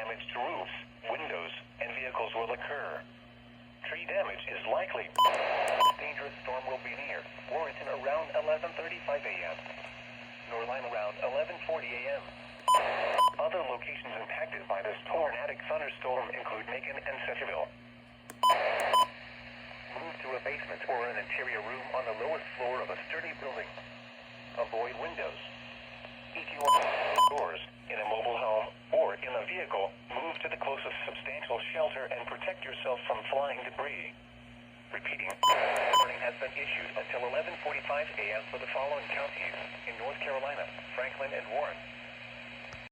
damage to roofs, windows, and vehicles will occur. Tree damage is likely. Dangerous storm will be near Warrenton around 11:35 a.m. Norline around 11:40 a.m. Other locations impacted by this tornadic thunderstorm include Macon and Centerville. Move to a basement or an interior room on the lowest floor of a sturdy building. Avoid windows. If you are doors in a mobile home or in a vehicle, move to the closest substantial shelter and protect yourself from flying debris. Repeating, warning has been issued until 11:45 a.m. for the following counties in North Carolina: Franklin and Warren.